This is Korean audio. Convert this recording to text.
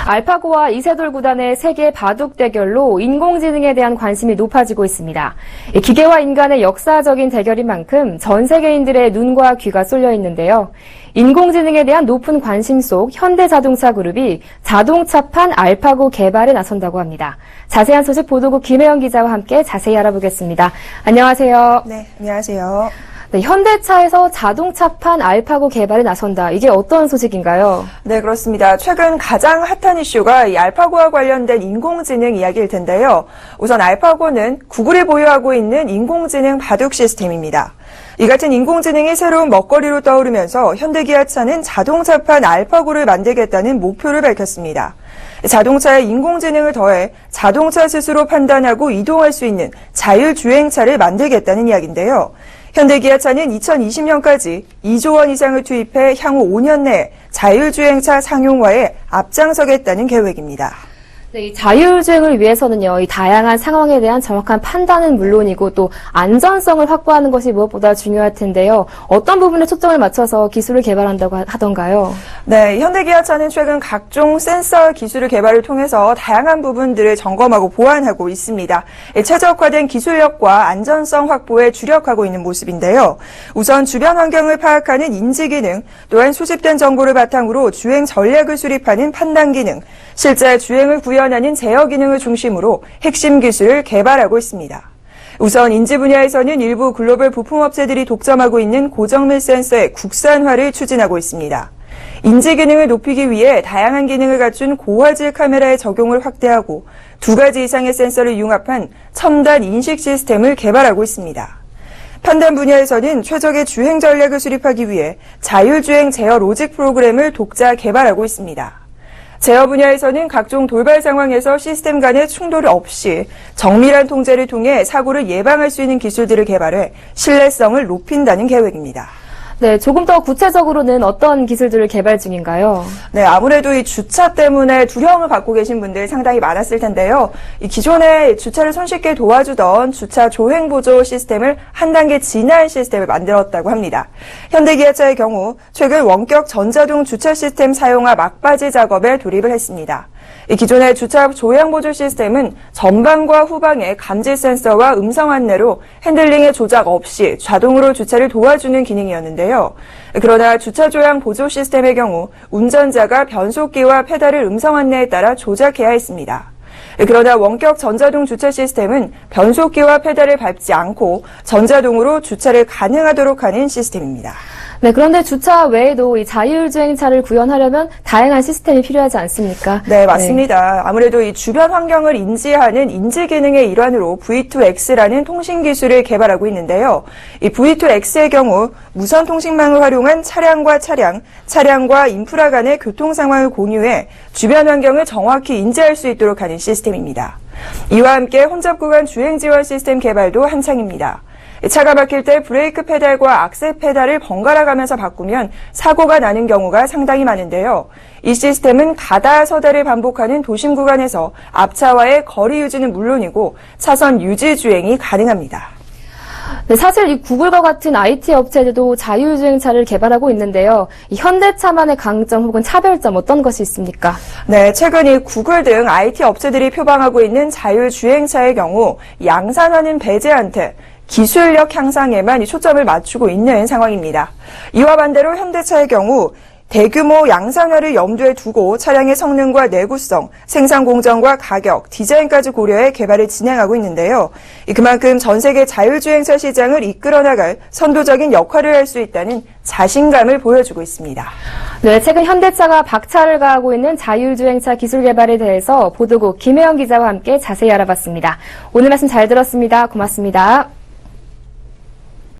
알파고와 이세돌 구단의 세계 바둑 대결로 인공지능에 대한 관심이 높아지고 있습니다. 기계와 인간의 역사적인 대결인 만큼 전 세계인들의 눈과 귀가 쏠려 있는데요. 인공지능에 대한 높은 관심 속 현대자동차 그룹이 자동차판 알파고 개발에 나선다고 합니다. 자세한 소식 보도국 김혜영 기자와 함께 자세히 알아보겠습니다. 안녕하세요. 네, 안녕하세요. 네, 현대차에서 자동차판 알파고 개발에 나선다. 이게 어떤 소식인가요? 네, 그렇습니다. 최근 가장 핫한 이슈가 이 알파고와 관련된 인공지능 이야기일 텐데요. 우선 알파고는 구글이 보유하고 있는 인공지능 바둑 시스템입니다. 이 같은 인공지능이 새로운 먹거리로 떠오르면서 현대기아차는 자동차판 알파고를 만들겠다는 목표를 밝혔습니다. 자동차에 인공지능을 더해 자동차 스스로 판단하고 이동할 수 있는 자율주행차를 만들겠다는 이야기인데요. 현대기아차는 2020년까지 2조 원 이상을 투입해 향후 5년 내에 자율주행차 상용화에 앞장서겠다는 계획입니다. 네, 이 자율주행을 위해서는요, 이 다양한 상황에 대한 정확한 판단은 물론이고 또 안전성을 확보하는 것이 무엇보다 중요할 텐데요. 어떤 부분에 초점을 맞춰서 기술을 개발한다고 하던가요? 네, 현대기아차는 최근 각종 센서 기술을 개발을 통해서 다양한 부분들을 점검하고 보완하고 있습니다. 최적화된 기술력과 안전성 확보에 주력하고 있는 모습인데요. 우선 주변 환경을 파악하는 인지기능, 또한 수집된 정보를 바탕으로 주행 전략을 수립하는 판단기능, 실제 주행을 구현하는 제어 기능을 중심으로 핵심 기술을 개발하고 있습니다. 우선 인지 분야에서는 일부 글로벌 부품업체들이 독점하고 있는 고정밀 센서의 국산화를 추진하고 있습니다. 인지 기능을 높이기 위해 다양한 기능을 갖춘 고화질 카메라의 적용을 확대하고 2가지 이상의 센서를 융합한 첨단 인식 시스템을 개발하고 있습니다. 판단 분야에서는 최적의 주행 전략을 수립하기 위해 자율주행 제어 로직 프로그램을 독자 개발하고 있습니다. 제어 분야에서는 각종 돌발 상황에서 시스템 간의 충돌 없이 정밀한 통제를 통해 사고를 예방할 수 있는 기술들을 개발해 신뢰성을 높인다는 계획입니다. 네, 조금 더 구체적으로는 어떤 기술들을 개발 중인가요? 네, 아무래도 이 주차 때문에 두려움을 갖고 계신 분들 상당히 많았을 텐데요. 이 기존에 주차를 손쉽게 도와주던 주차 조행 보조 시스템을 한 단계 진화한 시스템을 만들었다고 합니다. 현대기아차의 경우 최근 원격 전자동 주차 시스템 사용화 막바지 작업에 돌입을 했습니다. 이 기존의 주차 조향 보조 시스템은 전방과 후방의 감지 센서와 음성 안내로 핸들링의 조작 없이 자동으로 주차를 도와주는 기능이었는데요. 그러나 주차 조향 보조 시스템의 경우 운전자가 변속기와 페달을 음성 안내에 따라 조작해야 했습니다. 그러나 원격 전자동 주차 시스템은 변속기와 페달을 밟지 않고 전자동으로 주차를 가능하도록 하는 시스템입니다. 네, 그런데 주차 외에도 이 자율주행차를 구현하려면 다양한 시스템이 필요하지 않습니까? 네, 맞습니다. 아무래도 이 주변 환경을 인지하는 인지 기능의 일환으로 V2X라는 통신 기술을 개발하고 있는데요. 이 V2X의 경우 무선 통신망을 활용한 차량과 차량, 차량과 인프라 간의 교통 상황을 공유해 주변 환경을 정확히 인지할 수 있도록 하는 시스템입니다. 이와 함께 혼잡 구간 주행 지원 시스템 개발도 한창입니다. 차가 막힐 때 브레이크 페달과 악셀 페달을 번갈아 가면서 바꾸면 사고가 나는 경우가 상당히 많은데요. 이 시스템은 가다 서다를 반복하는 도심 구간에서 앞차와의 거리 유지는 물론이고 차선 유지 주행이 가능합니다. 네, 사실 이 구글과 같은 IT 업체들도 자율주행차를 개발하고 있는데요. 이 현대차만의 강점 혹은 차별점 어떤 것이 있습니까? 네, 최근 이 구글 등 IT 업체들이 표방하고 있는 자율주행차의 경우 양산화는 배제한 채 기술력 향상에만 초점을 맞추고 있는 상황입니다. 이와 반대로 현대차의 경우 대규모 양산화를 염두에 두고 차량의 성능과 내구성, 생산 공정과 가격, 디자인까지 고려해 개발을 진행하고 있는데요. 그만큼 전 세계 자율주행차 시장을 이끌어 나갈 선도적인 역할을 할 수 있다는 자신감을 보여주고 있습니다. 네, 최근 현대차가 박차를 가하고 있는 자율주행차 기술 개발에 대해서 보도국 김혜영 기자와 함께 자세히 알아봤습니다. 오늘 말씀 잘 들었습니다. 고맙습니다.